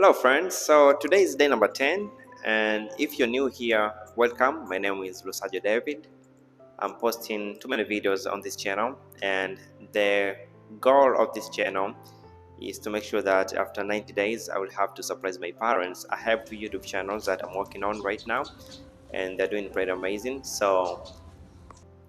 Hello friends, so today is day number 10, and if you're new here, welcome. My name is Lusajo David. I'm posting too many videos on this channel, and the goal of this channel is to make sure that after 90 days I will have to surprise my parents. I have two YouTube channels that I'm working on right now, and they're doing pretty amazing. So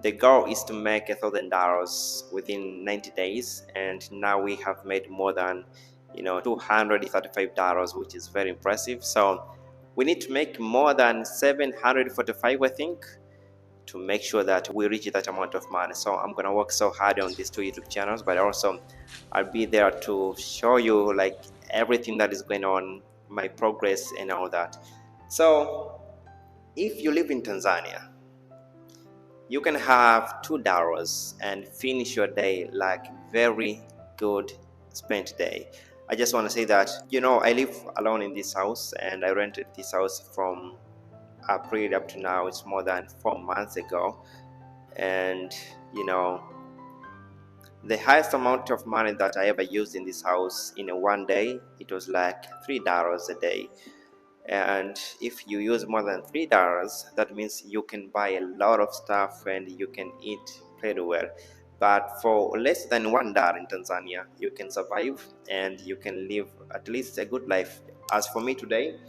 the goal is to make $1,000 within 90 days, and now we have made more than $235, which is very impressive. So we need to make more than 745, I think, to make sure that we reach that amount of money. So I'm gonna work so hard on these two YouTube channels, but also I'll be there to show you like everything that is going on, my progress and all that. So if you live in Tanzania, you can have $2 and finish your day like very good spent day. I just want to say that I live alone in this house, and I rented this house from April up to now. It's more than 4 months ago, and the highest amount of money that I ever used in this house in a one day, it was like $3 a day. And if you use more than $3, that means you can buy a lot of stuff and you can eat pretty well. But for less than $1 in Tanzania, you can survive and you can live at least a good life. As for me today,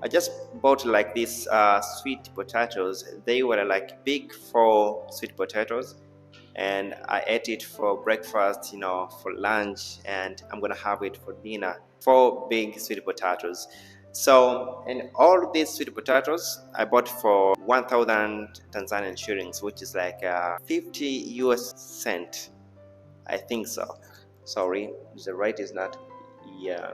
I just bought like these sweet potatoes. They were like big 4 sweet potatoes, and I ate it for breakfast, for lunch, and I'm gonna have it for dinner. 4 big sweet potatoes. So, and all these sweet potatoes I bought for 1,000 Tanzanian shillings, which is like 50 US cent. I think so. Sorry, the rate is not, yeah.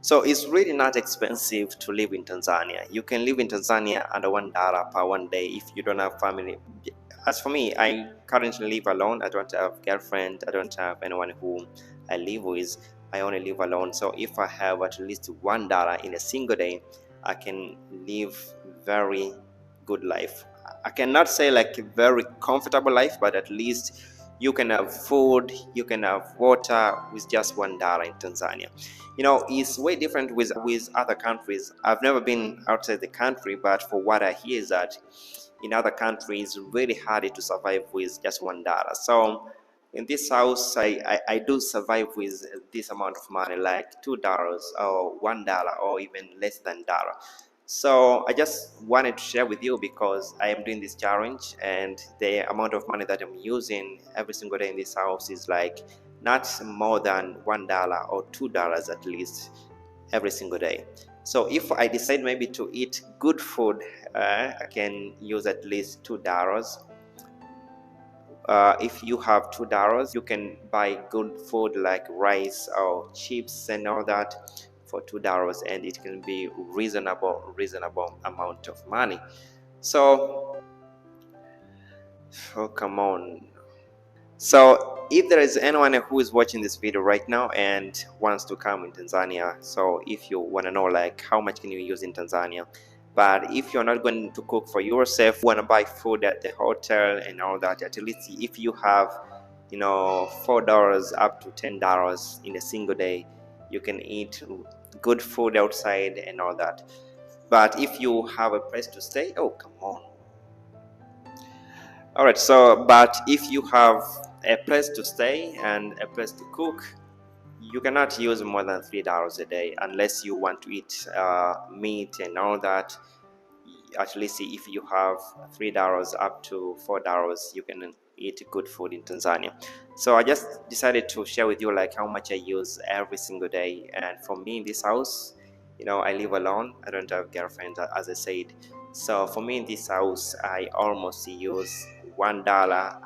So it's really not expensive to live in Tanzania. You can live in Tanzania under $1 per one day if you don't have family. As for me, I currently live alone. I don't have girlfriend. I don't have anyone who I live with. I only live alone. So if I have at least $1 in a single day, I can live very good life. I cannot say like a very comfortable life, but at least you can have food, you can have water with just $1 in Tanzania. It's way different with other countries. I've never been outside the country, but for what I hear is that in other countries, really hard to survive with just $1. So in this house, I do survive with this amount of money, like $2 or $1 or even less than dollar. So I just wanted to share with you because I am doing this challenge, and the amount of money that I'm using every single day in this house is like not more than $1 or $2 at least every single day. So if I decide maybe to eat good food, I can use at least $2. If you have $2, you can buy good food like rice or chips and all that for $2, and it can be reasonable amount of money. So, oh come on. So if there is anyone who is watching this video right now and wants to come in Tanzania, so if you want to know like how much can you use in Tanzania, but if you're not going to cook for yourself, want to buy food at the hotel and all that, at least if you have $4 up to $10 in a single day, you can eat good food outside and all that. But if you have a place to stay, oh come on. All right, so but if you have a place to stay and a place to cook, you cannot use more than $3 a day unless you want to eat meat and all that. At least if you have $3 up to $4, you can eat good food in Tanzania. So I just decided to share with you like how much I use every single day. And for me in this house, I live alone. I don't have girlfriend, as I said. So for me in this house, I almost use $1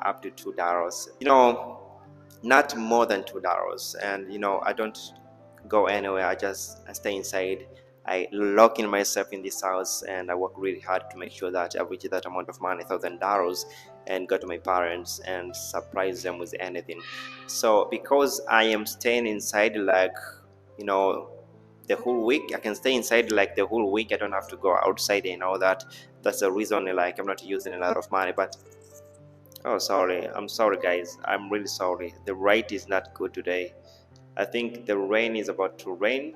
up to $2. Not more than $2. And I don't go anywhere. I stay inside. I lock in myself in this house, and I work really hard to make sure that I reach that amount of money, $1,000, and go to my parents and surprise them with anything. So because I am staying inside like the whole week, I can stay inside like the whole week. I don't have to go outside and all that. That's the reason like I'm not using a lot of money. But oh sorry, I'm sorry guys, I'm really sorry. The rate is not good today. I think the rain is about to rain.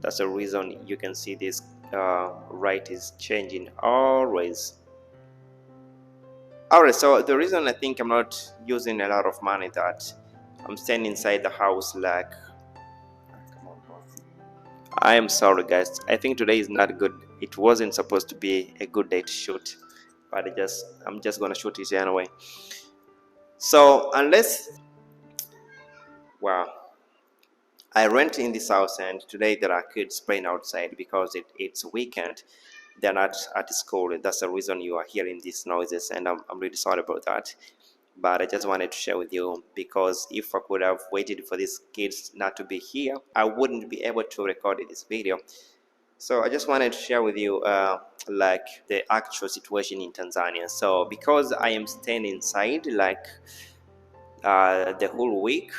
That's the reason you can see this right is changing always. Alright, so the reason I think I'm not using a lot of money, that I'm staying inside the house, like, come on, bro. I am sorry guys, I think today is not good. It wasn't supposed to be a good day to shoot, but I'm just gonna shoot it anyway. So unless, wow, I rent in this house, and today there are kids playing outside because it's a weekend. They're not at school. That's the reason you are hearing these noises, and I'm really sorry about that. But I just wanted to share with you, because if I could have waited for these kids not to be here, I wouldn't be able to record this video. So I just wanted to share with you like the actual situation in Tanzania. So because I am staying inside like the whole week,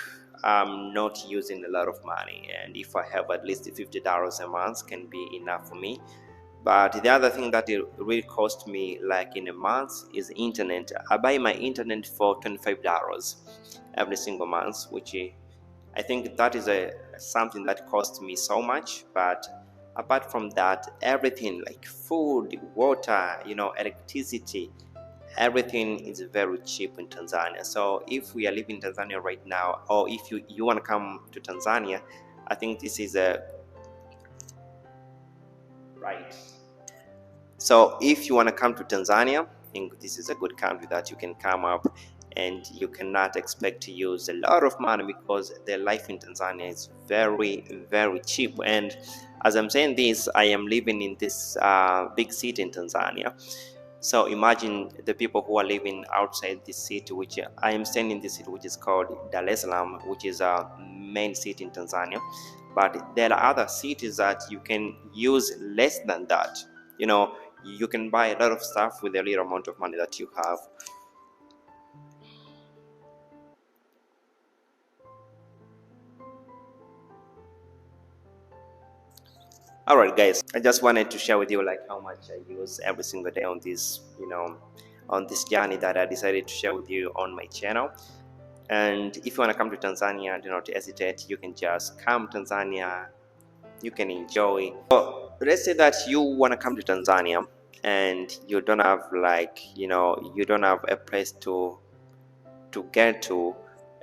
I'm not using a lot of money, and if I have at least $50 a month can be enough for me. But the other thing that it really cost me like in a month is internet. I buy my internet for $25 every single month, which I think that is something that costs me so much. But apart from that, everything like food, water, electricity, everything is very cheap in Tanzania. So if we are living in Tanzania right now, or if you want to come to Tanzania, I think this is a right. So if you want to come to Tanzania, I think this is a good country that you can come up, and you cannot expect to use a lot of money because the life in Tanzania is very, very cheap. And as I'm saying this, I am living in this big city in Tanzania. So imagine the people who are living outside this city, which I am staying in this city, which is called Dar es Salaam, which is a main city in Tanzania. But there are other cities that you can use less than that. You can buy a lot of stuff with a little amount of money that you have. All right guys, I just wanted to share with you like how much I use every single day on this, on this journey that I decided to share with you on my channel. And if you want to come to Tanzania, do not hesitate. You can just come to Tanzania, you can enjoy. So let's say that you want to come to Tanzania and you don't have you don't have a place to get to,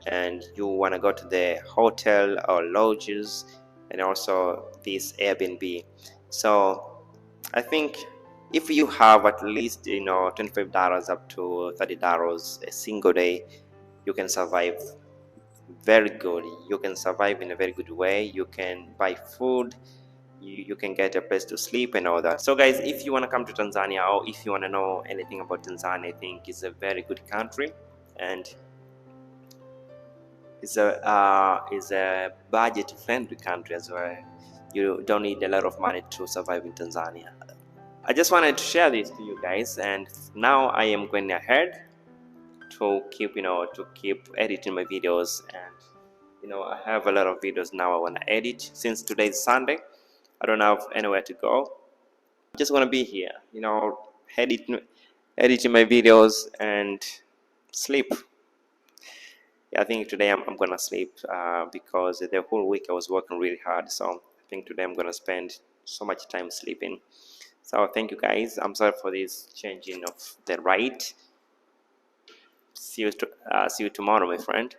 and you want to go to the hotel or lodges, and also this Airbnb. So I think if you have at least $25 up to $30 a single day, you can survive very good. You can survive in a very good way. You can buy food, you can get a place to sleep and all that. So guys, if you want to come to Tanzania, or if you want to know anything about Tanzania, I think it's a very good country, and is a budget friendly country as well. You don't need a lot of money to survive in Tanzania. I just wanted to share this to you guys, and now I am going ahead to keep editing my videos. And I have a lot of videos now I want to edit. Since today is Sunday, I don't have anywhere to go. I just want to be here, editing my videos and sleep. Yeah, I think today I'm gonna sleep because the whole week I was working really hard. So I think today I'm gonna spend so much time sleeping. So thank you guys. I'm sorry for this changing of the right. See you tomorrow, my friend.